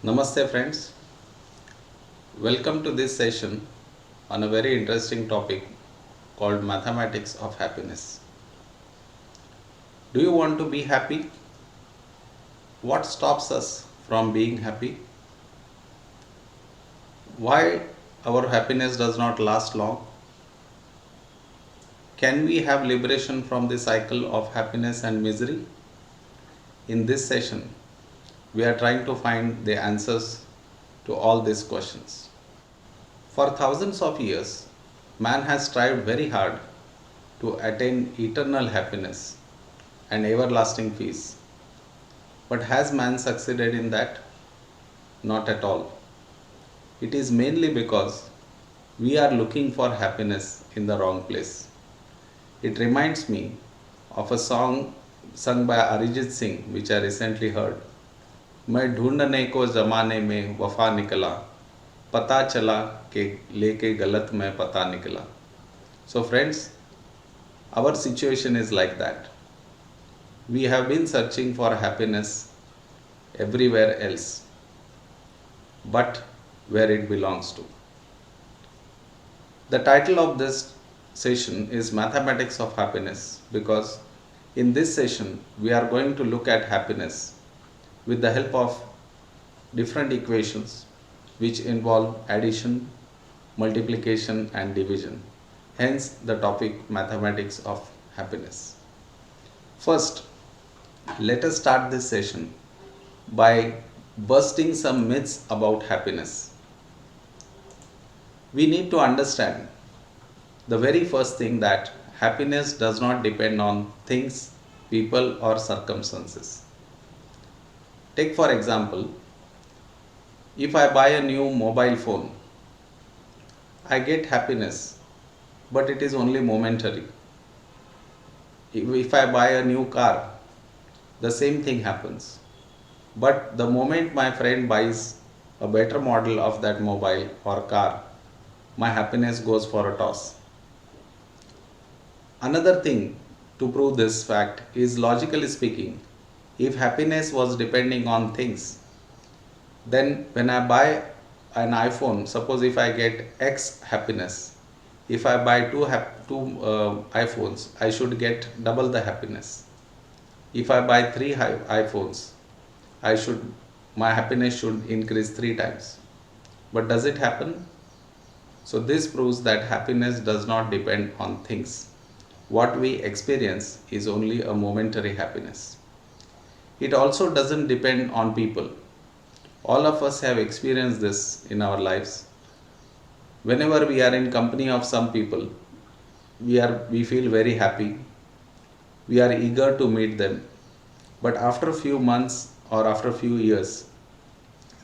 Namaste friends, welcome to this session on a very interesting topic called Mathematics of Happiness. Do you want to be happy? What stops us from being happy? Why our happiness does not last long? Can we have liberation from the cycle of happiness and misery? In this session, we are trying to find the answers to all these questions. For thousands of years, man has strived very hard to attain eternal happiness and everlasting peace. But has man succeeded in that? Not at all. It is mainly because we are looking for happiness in the wrong place. It reminds me of a song sung by Arijit Singh which I recently heard. मैं ढूंढने को जमाने में वफा निकला पता चला कि लेके गलत मैं पता निकला. So friends, our situation is like that. We have been searching for happiness everywhere else, but where it belongs to. The title of this session is Mathematics of Happiness because in this session we are going to look at happiness with the help of different equations which involve addition, multiplication and division. Hence the topic Mathematics of Happiness. First, let us start this session by busting some myths about happiness. We need to understand the very first thing that happiness does not depend on things, people or circumstances. Take for example, if I buy a new mobile phone, I get happiness, but it is only momentary. If I buy a new car, the same thing happens. But the moment my friend buys a better model of that mobile or car, my happiness goes for a toss. Another thing to prove this fact is, logically speaking, if happiness was depending on things, then when I buy an iPhone, suppose if I get X happiness, if I buy two iPhones, I should get double the happiness. If I buy three iPhones, my happiness should increase 3 times. But does it happen? So this proves that happiness does not depend on things. What we experience is only a momentary happiness. It also doesn't depend on people. All of us have experienced this in our lives. Whenever we are in company of some people, we feel very happy. We are eager to meet them. But after a few months or after a few years,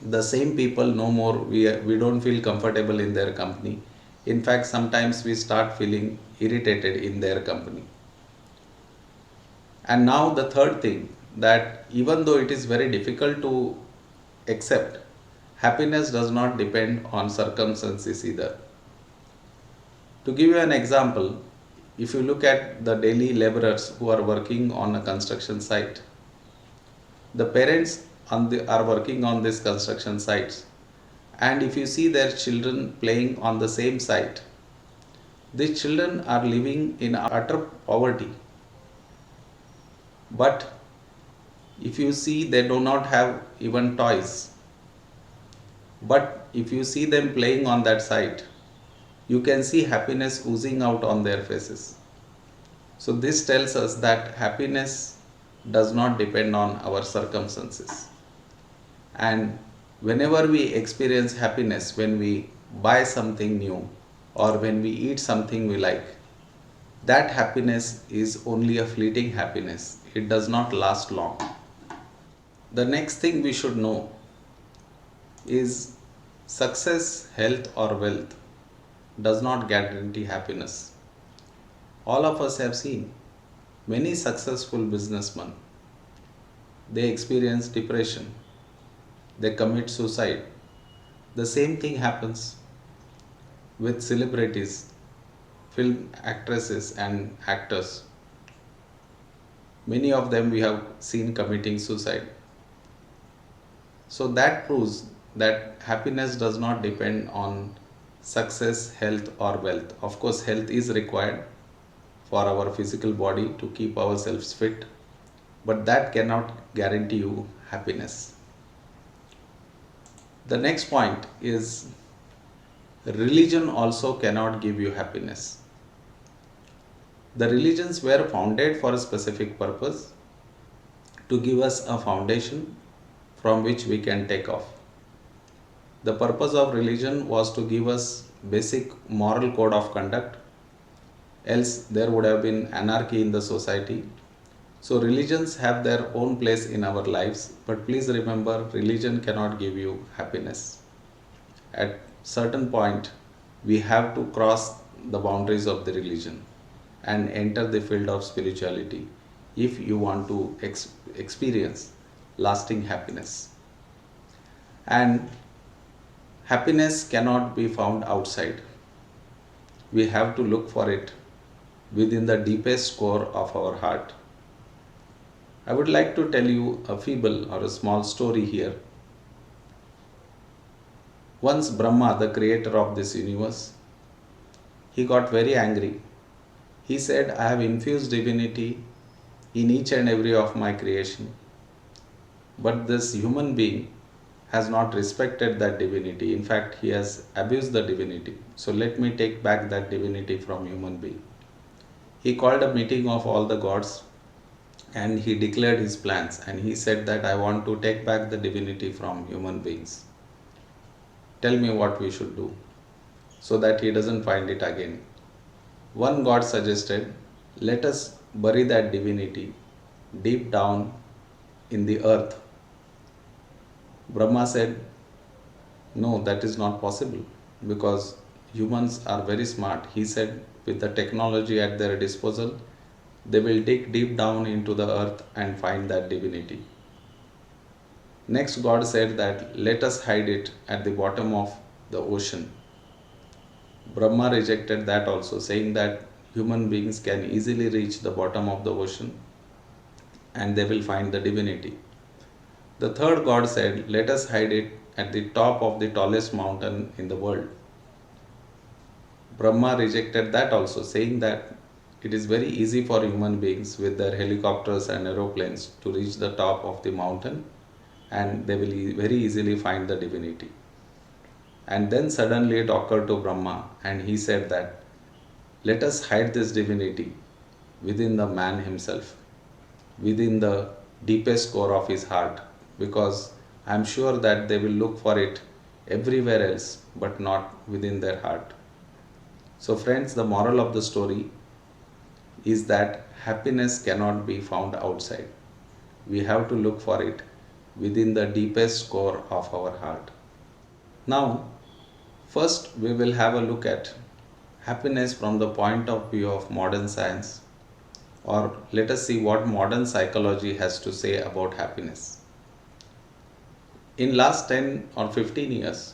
the same people no more, we don't feel comfortable in their company. In fact, sometimes we start feeling irritated in their company. And now the third thing, that even though it is very difficult to accept, happiness does not depend on circumstances either. To give you an example, if you look at the daily laborers who are working on a construction site, the parents are working on these construction sites, and if you see their children playing on the same site, these children are living in utter poverty. But if you see, they do not have even toys. But if you see them playing on that site, you can see happiness oozing out on their faces. So this tells us that happiness does not depend on our circumstances. And whenever we experience happiness, when we buy something new or when we eat something we like, that happiness is only a fleeting happiness. It does not last long. The next thing we should know is success, health or wealth does not guarantee happiness. All of us have seen many successful businessmen. They experience depression. They commit suicide. The same thing happens with celebrities, film actresses and actors. Many of them we have seen committing suicide. So that proves that happiness does not depend on success, health or wealth. Of course health is required for our physical body to keep ourselves fit, but that cannot guarantee you happiness. The next point is religion also cannot give you happiness. The religions were founded for a specific purpose, to give us a foundation from which we can take off. The purpose of religion was to give us basic moral code of conduct, else there would have been anarchy in the society. So religions have their own place in our lives, but please remember religion cannot give you happiness. At certain point we have to cross the boundaries of the religion and enter the field of spirituality if you want to experience lasting happiness. And happiness cannot be found outside. We have to look for it within the deepest core of our heart. I would like to tell you a feeble or a small story here. Once Brahma, the creator of this universe, he got very angry. He said, I have infused divinity in each and every of my creation, but this human being has not respected that divinity. In fact, he has abused the divinity. So let me take back that divinity from human being. He called a meeting of all the gods and he declared his plans, and he said that I want to take back the divinity from human beings. Tell me what we should do so that he doesn't find it again. One god suggested, let us bury that divinity deep down in the earth. Brahma said, no, that is not possible because humans are very smart. He said, with the technology at their disposal, they will dig deep down into the earth and find that divinity. Next, God said that let us hide it at the bottom of the ocean. Brahma rejected that also, saying that human beings can easily reach the bottom of the ocean and they will find the divinity. The third god said, let us hide it at the top of the tallest mountain in the world. Brahma rejected that also, saying that it is very easy for human beings with their helicopters and aeroplanes to reach the top of the mountain and they will very easily find the divinity. And then suddenly it occurred to Brahma and he said that let us hide this divinity within the man himself, within the deepest core of his heart, because I am sure that they will look for it everywhere else but not within their heart. So friends, the moral of the story is that happiness cannot be found outside. We have to look for it within the deepest core of our heart. Now, first we will have a look at happiness from the point of view of modern science, or let us see what modern psychology has to say about happiness. In last 10 or 15 years,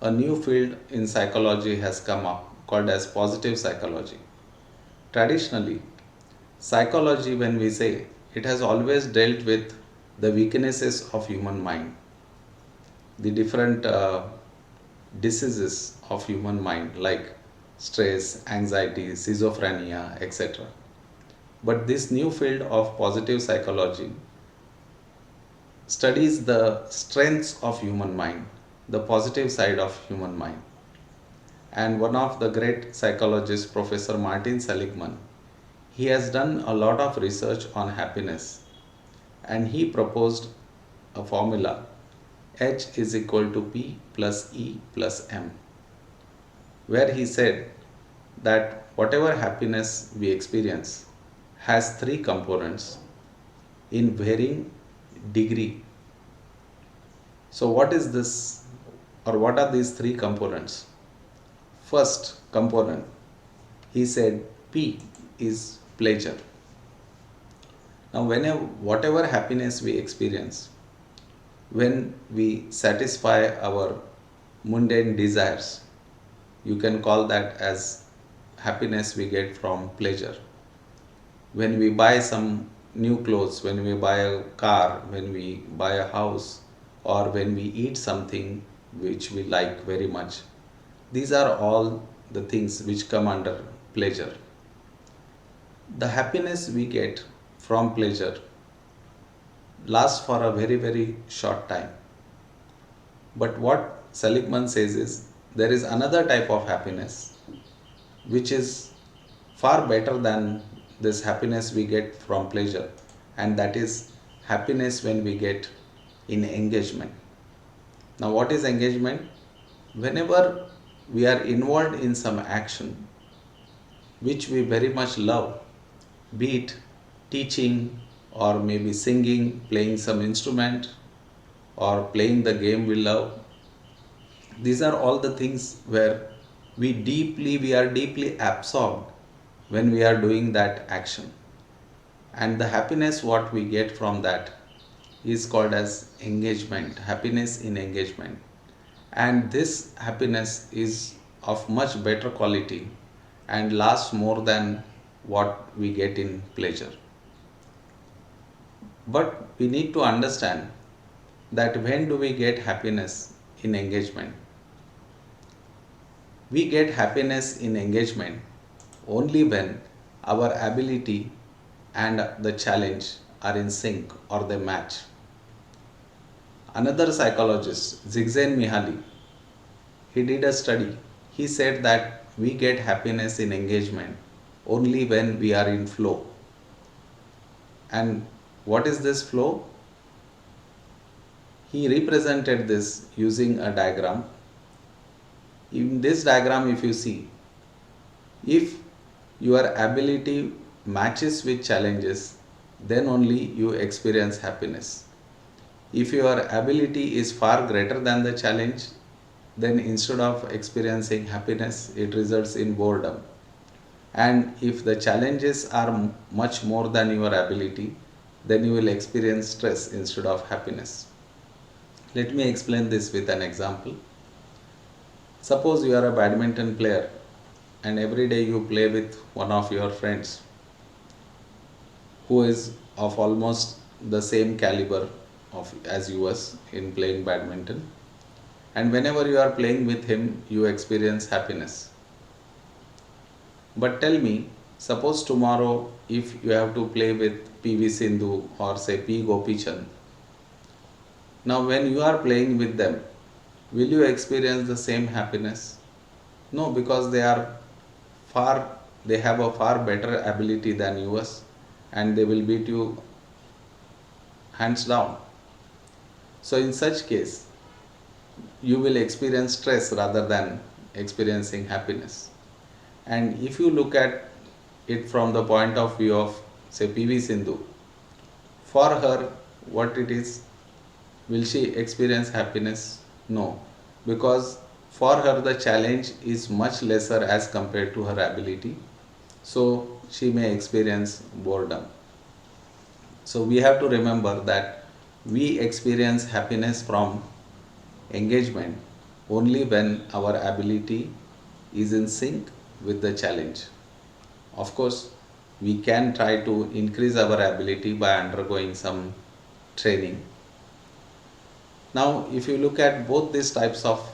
a new field in psychology has come up called as positive psychology. Traditionally, psychology, when we say, it has always dealt with the weaknesses of human mind, the different diseases of human mind like stress, anxiety, schizophrenia, etc. But this new field of positive psychology studies the strengths of human mind, the positive side of human mind. And one of the great psychologists, Professor Martin Seligman, he has done a lot of research on happiness and he proposed a formula H is equal to P plus E plus M, where he said that whatever happiness we experience has three components in varying degree. So what is this, or what are these three components? First component, he said P is pleasure. Now whatever happiness we experience, when we satisfy our mundane desires, you can call that as happiness we get from pleasure. When we buy some new clothes, when we buy a car, when we buy a house, or when we eat something which we like very much. These are all the things which come under pleasure. The happiness we get from pleasure lasts for a very, very short time. But what Seligman says is there is another type of happiness which is far better than this happiness we get from pleasure, and that is happiness when we get in engagement. Now, what is engagement? Whenever we are involved in some action which we very much love, be it teaching or maybe singing, playing some instrument, or playing the game we love, these are all the things where we are deeply absorbed when we are doing that action, and the happiness what we get from that is called as engagement, happiness in engagement. And this happiness is of much better quality and lasts more than what we get in pleasure. But we need to understand that when do we get happiness in engagement? We get happiness in engagement only when our ability and the challenge are in sync or they match. Another psychologist, Csikszentmihalyi, he did a study. He said that we get happiness in engagement only when we are in flow. And what is this flow? He represented this using a diagram. In this diagram, if you see, if your ability matches with challenges, then only you experience happiness. If your ability is far greater than the challenge, then instead of experiencing happiness, it results in boredom. And if the challenges are much more than your ability, then you will experience stress instead of happiness. Let me explain this with an example. Suppose you are a badminton player and every day you play with one of your friends who is of almost the same caliber as yours in playing badminton, and whenever you are playing with him you experience happiness. But tell me, suppose tomorrow if you have to play with PV Sindhu or say P Gopichand, now when you are playing with them, will you experience the same happiness? No, because they have a far better ability than yours and they will beat you hands down. So in such case, you will experience stress rather than experiencing happiness. And if you look at it from the point of view of say PV Sindhu, for her what it is, will she experience happiness? No, because for her the challenge is much lesser as compared to her ability, so she may experience boredom. So we have to remember that we experience happiness from engagement only when our ability is in sync with the challenge. Of course, we can try to increase our ability by undergoing some training. Now, if you look at both these types of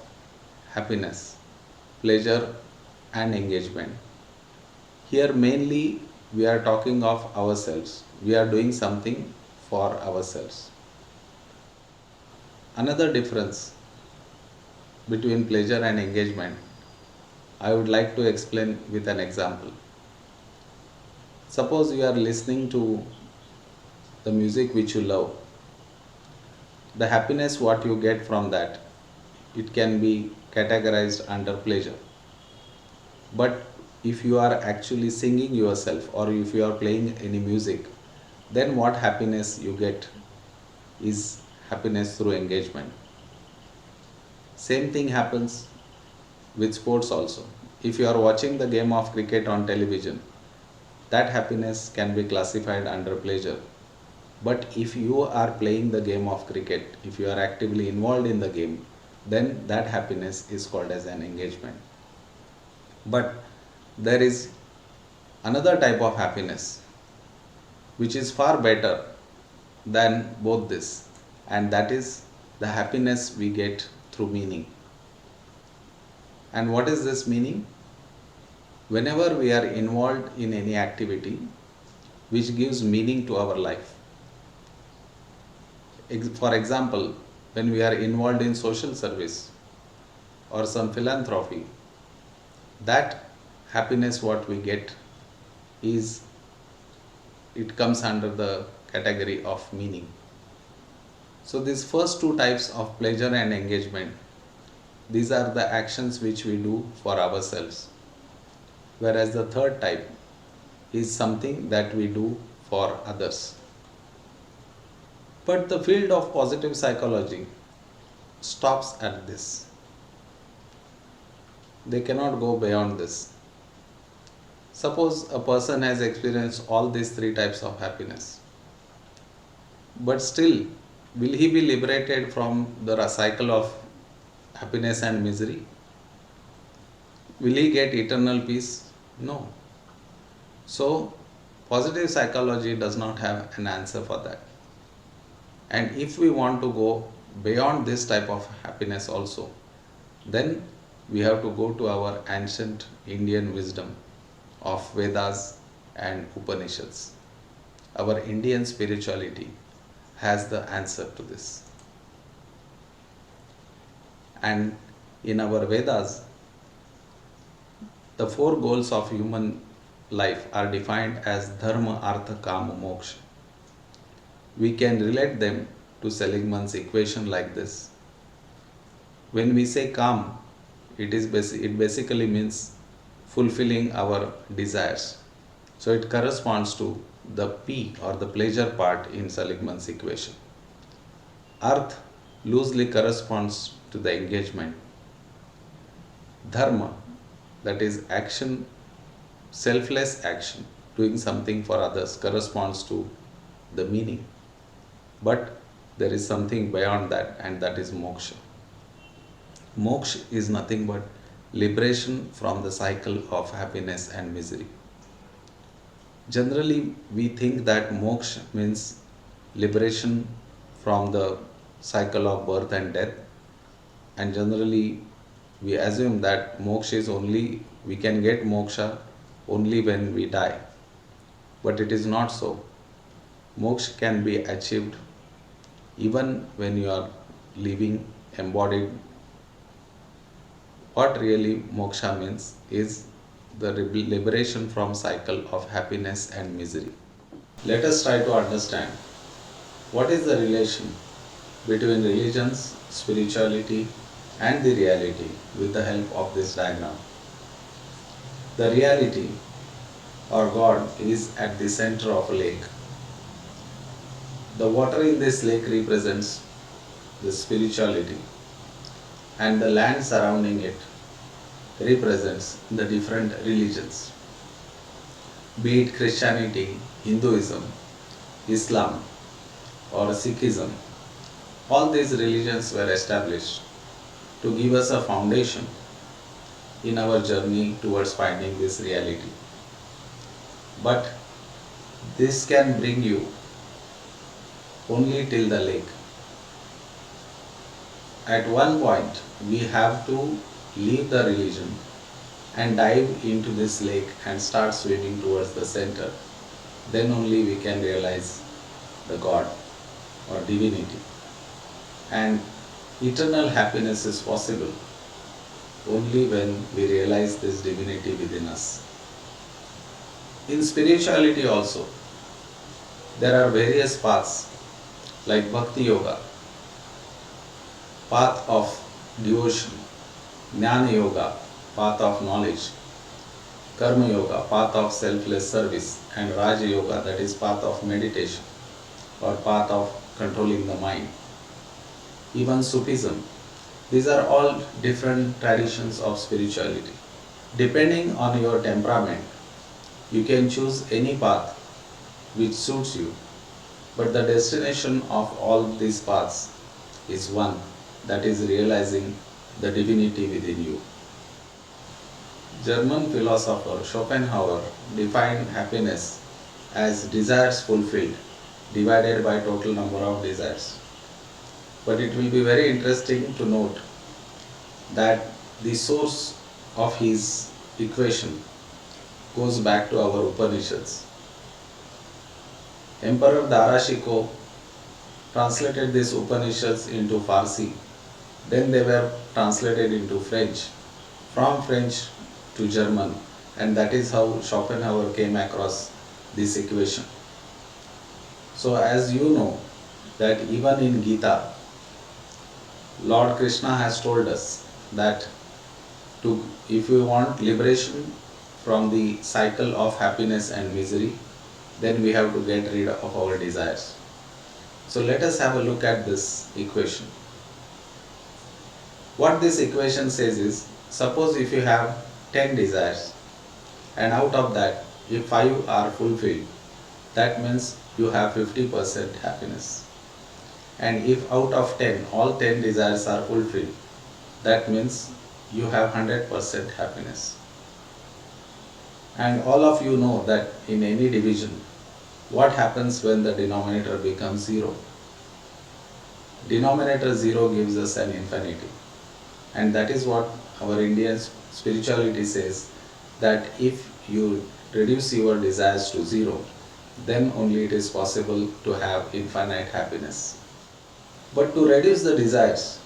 happiness, pleasure and engagement, here mainly we are talking of ourselves. We are doing something for ourselves. Another difference between pleasure and engagement, I would like to explain with an example. Suppose you are listening to the music which you love. The happiness what you get from that, it can be categorized under pleasure. But if you are actually singing yourself or if you are playing any music, then what happiness you get is happiness through engagement. Same thing happens with sports also. If you are watching the game of cricket on television, that happiness can be classified under pleasure. But if you are playing the game of cricket, if you are actively involved in the game, then that happiness is called as an engagement. But there is another type of happiness which is far better than both this, and that is the happiness we get through meaning. And what is this meaning? Whenever we are involved in any activity which gives meaning to our life, for example, when we are involved in social service or some philanthropy, that happiness what we get is, it comes under the category of meaning. So these first two types of pleasure and engagement, these are the actions which we do for ourselves, whereas the third type is something that we do for others. But the field of positive psychology stops at this. They cannot go beyond this. Suppose a person has experienced all these three types of happiness, but still, will he be liberated from the cycle of happiness and misery? Will he get eternal peace? No. So, positive psychology does not have an answer for that. And if we want to go beyond this type of happiness also, then we have to go to our ancient Indian wisdom of Vedas and Upanishads. Our Indian spirituality has the answer to this. And in our Vedas, the four goals of human life are defined as dharma, artha, kama, moksha. We can relate them to Seligman's equation like this. When we say calm, it basically means fulfilling our desires. So it corresponds to the P or the pleasure part in Seligman's equation. Arth loosely corresponds to the engagement. Dharma, that is action, selfless action, doing something for others, corresponds to the meaning. But there is something beyond that, and that is moksha. Moksha is nothing but liberation from the cycle of happiness and misery. Generally, we think that moksha means liberation from the cycle of birth and death, and generally we assume that moksha is only, we can get moksha only when we die. But it is not so. Moksha can be achieved even when you are living embodied. What really moksha means is the liberation from cycle of happiness and misery. Let us try to understand what is the relation between religions, spirituality and the reality with the help of this diagram. The reality or God is at the center of a lake. The water in this lake represents the spirituality, and the land surrounding it represents the different religions, be it Christianity, Hinduism, Islam or Sikhism. All these religions were established to give us a foundation in our journey towards finding this reality. But this can bring you only till the lake. At one point, we have to leave the religion and dive into this lake and start swimming towards the center. Then only we can realize the God or divinity. And eternal happiness is possible only when we realize this divinity within us. In spirituality also, there are various paths like Bhakti Yoga, path of devotion, Jnana Yoga, path of knowledge, Karma Yoga, path of selfless service, and Raja Yoga, that is path of meditation or path of controlling the mind. Even Sufism, these are all different traditions of spirituality. Depending on your temperament, you can choose any path which suits you, but the destination of all these paths is one, that is realizing the divinity within you. German philosopher Schopenhauer defined happiness as desires fulfilled divided by total number of desires. But it will be very interesting to note that the source of his equation goes back to our Upanishads. Emperor Darashiko translated these Upanishads into Farsi. Then they were translated into French, from French to German, and that is how Schopenhauer came across this equation. So as you know that even in Gita, Lord Krishna has told us that if we want liberation from the cycle of happiness and misery, then we have to get rid of our desires. So let us have a look at this equation. What this equation says is, suppose if you have 10 desires and out of that if 5 are fulfilled, that means you have 50% happiness. And if out of 10 all 10 desires are fulfilled, that means you have 100% happiness. And all of you know that in any division, what happens when the denominator becomes 0? Denominator 0 gives us an infinity. And that is what our Indian spirituality says, that if you reduce your desires to 0, then only it is possible to have infinite happiness. But to reduce the desires,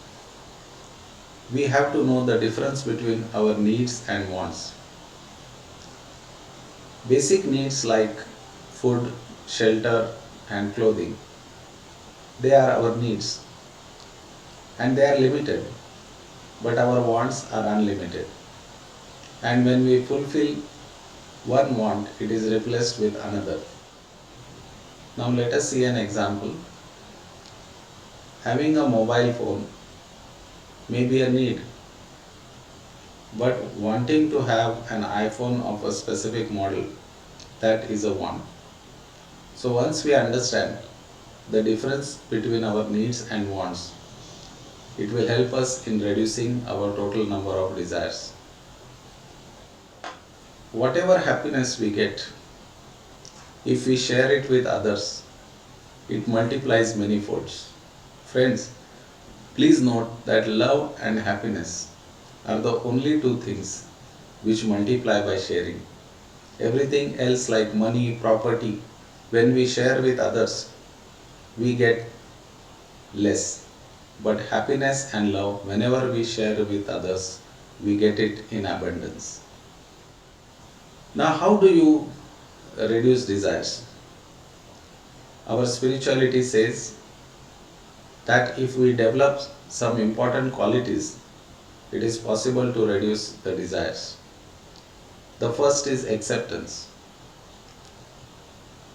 we have to know the difference between our needs and wants. Basic needs like food, shelter, and clothing, they are our needs and they are limited, but our wants are unlimited. And when we fulfill one want, it is replaced with another. Now let us see an example. Having a mobile phone may be a need, but wanting to have an iPhone of a specific model, that is a want. So once we understand the difference between our needs and wants, it will help us in reducing our total number of desires. Whatever happiness we get, if we share it with others, it multiplies many folds. Friends, please note that love and happiness are the only two things which multiply by sharing. Everything else like money, property, when we share with others, we get less. But happiness and love, whenever we share with others, we get it in abundance. Now, how do you reduce desires? Our spirituality says that if we develop some important qualities, it is possible to reduce the desires. The first is acceptance.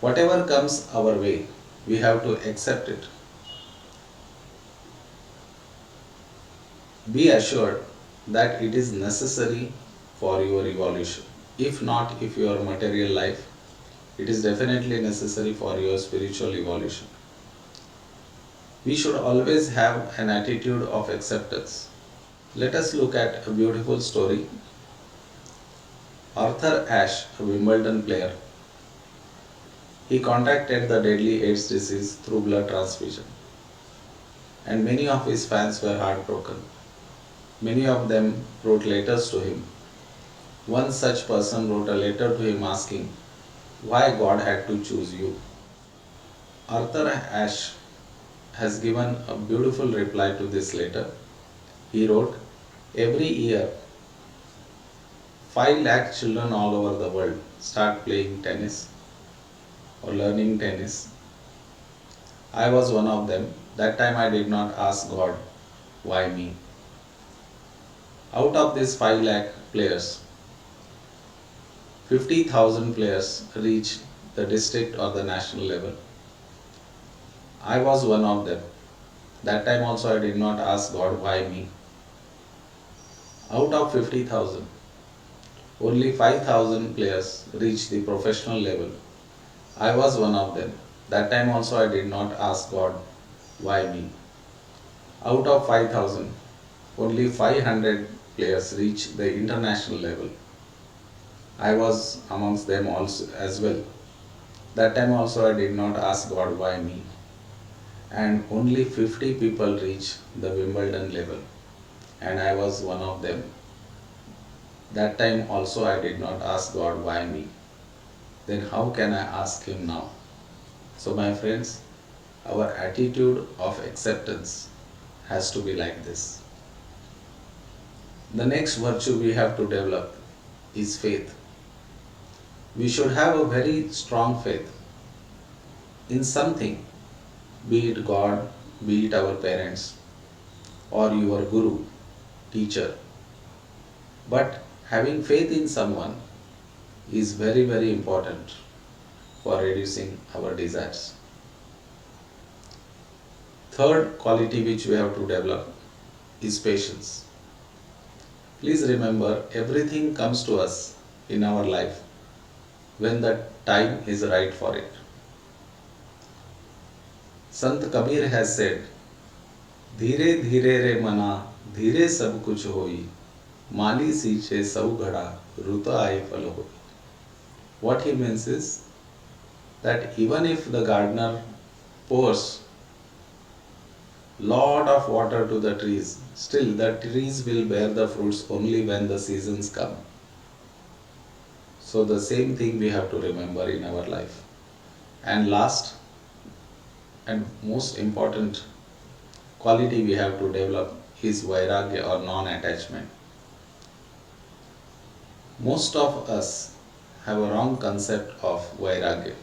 Whatever comes our way, we have to accept it. Be assured that it is necessary for your evolution. If not, if your material life, it is definitely necessary for your spiritual evolution. We should always have an attitude of acceptance. Let us look at a beautiful story. Arthur Ashe, a Wimbledon player, he contracted the deadly AIDS disease through blood transfusion, and many of his fans were heartbroken. Many of them wrote letters to him. One such person wrote a letter to him asking why God had to choose you. Arthur Ashe has given a beautiful reply to this letter. He wrote, every year 5 lakh children all over the world start playing tennis or learning tennis. I was one of them. That time I did not ask God, why me? Out of these 5 lakh players, 50,000 players reached the district or the national level. I was one of them. That time also I did not ask God, why me? Out of 50,000, only 5,000 players reached the professional level. I was one of them. That time also I did not ask God, why me? Out of 5,000, only 500 players reached the international level. I was amongst them also as well. That time also I did not ask God, why me? and only 50 people reach the Wimbledon level, and I was one of them. That time also I did not ask God why me. Then how can I ask Him now? So, my friends, our attitude of acceptance has to be like this. The next virtue we have to develop is faith. We should have a very strong faith in something, be it God, be it our parents, or your guru, teacher. But having faith in someone is very, very important for reducing our desires. Third quality which we have to develop is patience. Please remember, everything comes to us in our life when the time is right for it. Sant Kabir has said, धीरे धीरे रे मना धीरे सब कुछ होई माली सींचे सब घड़ा रुत आए फल होई. What he means is that even if the gardener pours lot of water to the trees, still the trees will bear the fruits only when the seasons come. So the same thing we have to remember in our life. And last and most important quality we have to develop is vairagya or non-attachment. Most of us have a wrong concept of vairagya.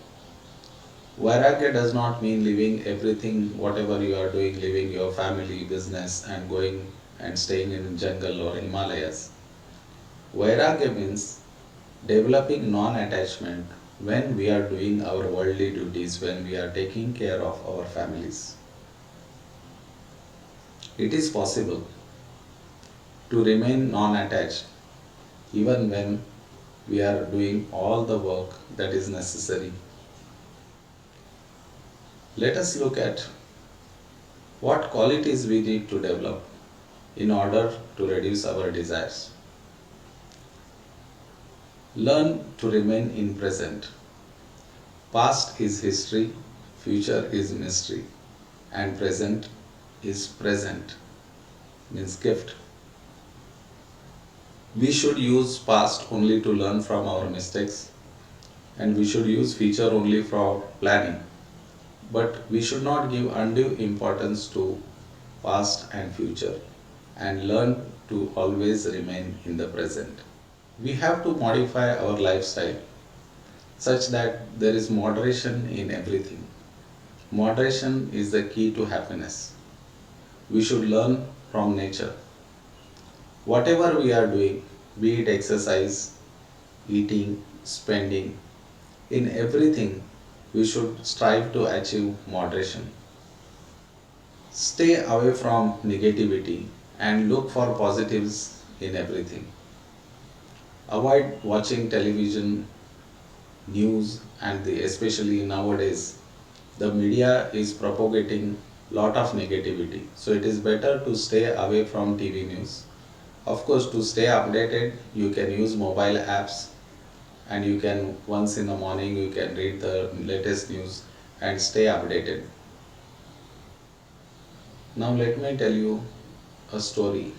Vairagya does not mean leaving everything, whatever you are doing, leaving your family, business, and going and staying in jungle or Himalayas. Vairagya means developing non-attachment when we are doing our worldly duties, when we are taking care of our families. It is possible to remain non-attached even when we are doing all the work that is necessary. Let us look at what qualities we need to develop in order to reduce our desires. Learn to remain in present. Past is history, future is mystery, and present is present, means gift. We should use past only to learn from our mistakes, and we should use future only for planning. But we should not give undue importance to past and future and learn to always remain in the present. We have to modify our lifestyle such that there is moderation in everything. Moderation is the key to happiness. We should learn from nature. Whatever we are doing, be it exercise, eating, spending, in everything we should strive to achieve moderation. Stay away from negativity and look for positives in everything. Avoid watching television, news, and especially nowadays the media is propagating lot of negativity. So it is better to stay away from TV news. Of course, to stay updated, you can use mobile apps, and you can once in the morning you can read the latest news and stay updated. Now let me tell you a story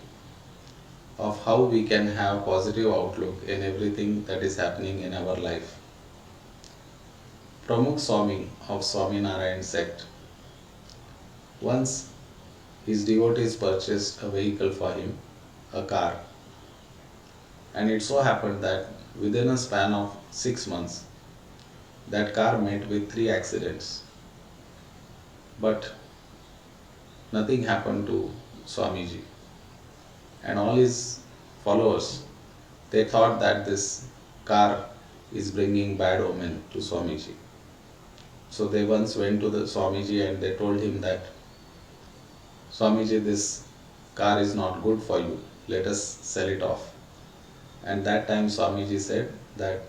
of how we can have positive outlook in everything that is happening in our life. Pramukh Swami of Swaminarayan sect, once his devotees purchased a vehicle for him, a car, and it so happened that within a span of 6 months that car met with 3 accidents, but nothing happened to Swamiji and all his followers. They thought that this car is bringing bad omen to Swamiji. So they once went to the Swamiji and they told him that, Swamiji, this car is not good for you, let us sell it off. And that time Swamiji said that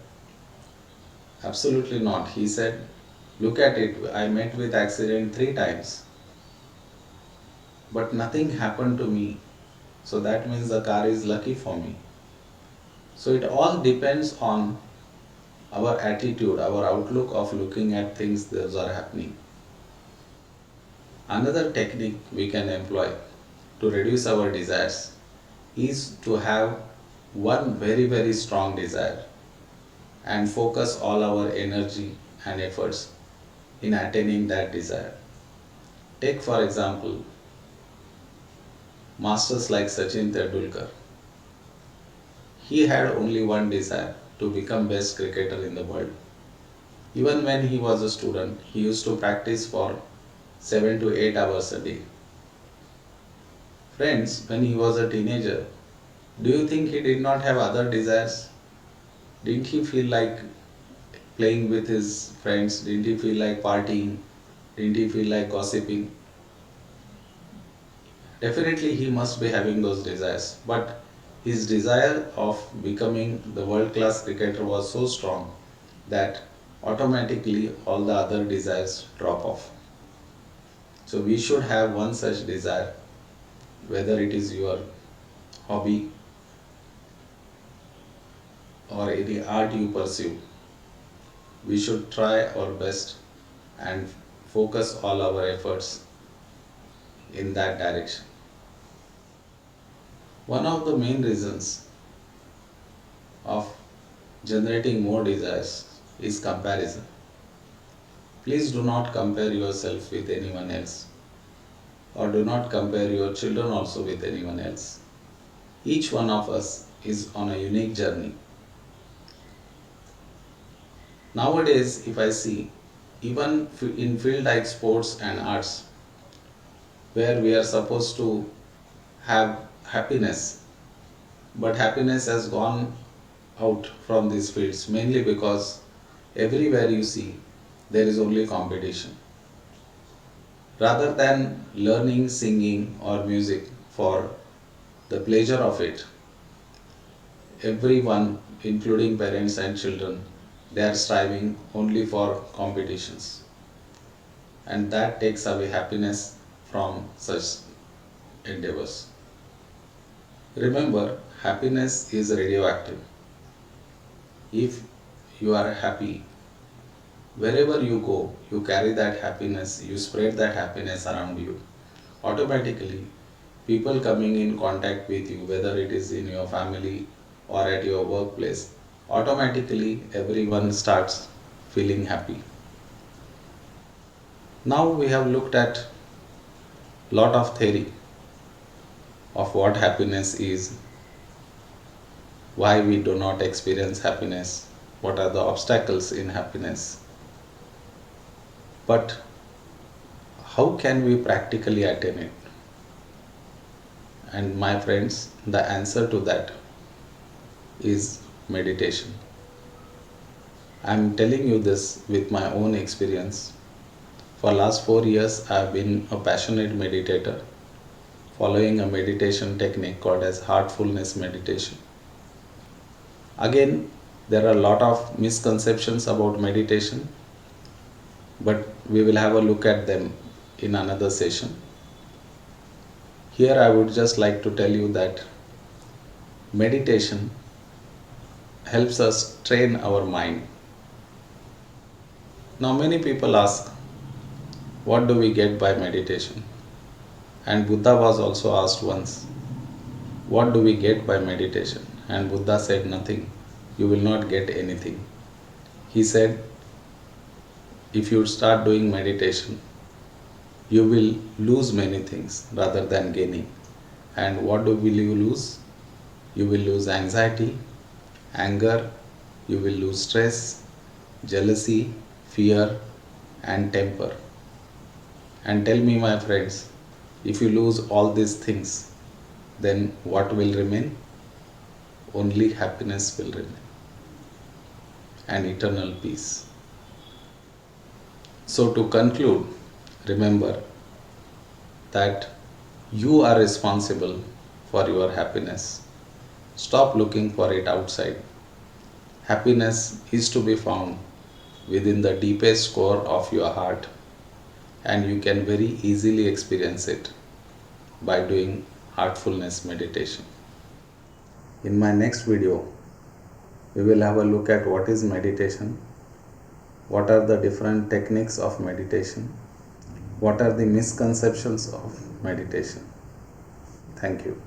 absolutely not. He said, look at it, I met with accident 3 times, but nothing happened to me. So that means the car is lucky for me. So it all depends on our attitude, our outlook of looking at things that are happening. Another technique we can employ to reduce our desires is to have one very strong desire and focus all our energy and efforts in attaining that desire. Take for example masters like Sachin Tendulkar. He had only one desire, to become best cricketer in the world. Even when he was a student, he used to practice for 7 to 8 hours a day. Friends, when he was a teenager, do you think he did not have other desires? Didn't he feel like playing with his friends? Didn't he feel like partying? Didn't he feel like gossiping? Definitely he must be having those desires. But his desire of becoming the world class cricketer was so strong that automatically all the other desires drop off. So we should have one such desire, whether it is your hobby or any art you pursue. We should try our best and focus all our efforts in that direction. One of the main reasons of generating more desires is comparison. Please do not compare yourself with anyone else, or do not compare your children also with anyone else. Each one of us is on a unique journey. Nowadays, if I see, even in field like sports and arts, where we are supposed to have happiness, but happiness has gone out from these fields mainly because everywhere you see there is only competition. Rather than learning singing or music for the pleasure of it, everyone, including parents and children, they are striving only for competitions, and that takes away happiness from such endeavors. Remember, happiness is radioactive. If you are happy, wherever you go, you carry that happiness, you spread that happiness around you. Automatically, people coming in contact with you, whether it is in your family or at your workplace, automatically everyone starts feeling happy. Now we have looked at lot of theory of what happiness is, why we do not experience happiness, what are the obstacles in happiness. But how can we practically attain it? And my friends, the answer to that is meditation. I am telling you this with my own experience. For last 4 years, I have been a passionate meditator, following a meditation technique called as heartfulness meditation. Again, there are a lot of misconceptions about meditation, but we will have a look at them in another session. Here I would just like to tell you that meditation helps us train our mind. Now many people ask, what do we get by meditation? And Buddha was also asked once, what do we get by meditation? And Buddha said, nothing. You will not get anything. He said, if you start doing meditation, you will lose many things rather than gaining. And what will you lose? You will lose anxiety, anger, you will lose stress, jealousy, fear, and temper. And tell me, my friends, if you lose all these things, then what will remain? Only happiness will remain and eternal peace. So, to conclude, remember that you are responsible for your happiness. Stop looking for it outside. Happiness is to be found within the deepest core of your heart, and you can very easily experience it by doing heartfulness meditation. In my next video, we will have a look at what is meditation, what are the different techniques of meditation, what are the misconceptions of meditation. Thank you.